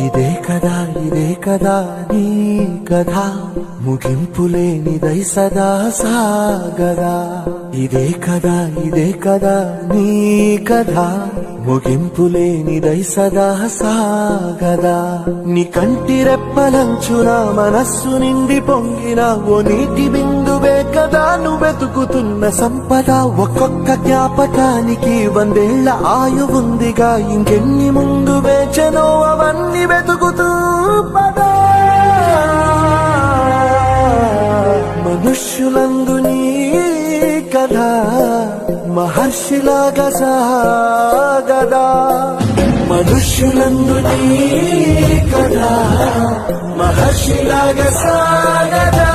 ఇదే కదా నీ కథ, ముగింపులేనిదై సదా సాగదా. ఇదే కదా నీ కథ, ముగింపులేనిదై సదా సాగదా. నీ కంటి రెప్పలంచున మనస్సు నిండి పొంగిన ఓ నీటి బిందువే కదా నువ్వెతుకుతున్న సంపద. ఒక్కొక్క జ్ఞాపకానికి 100 ఏళ్ల ఆయువుందిగా, ఇంకెన్ని ముందు వేచనో అవన్నీ వెతుకుతూ పదా. మనుష్యులందు నీ కథ మహర్షిలాగా సాగదా. మనుష్యులందు నీ కథ మహర్షిలాగా సాగదా.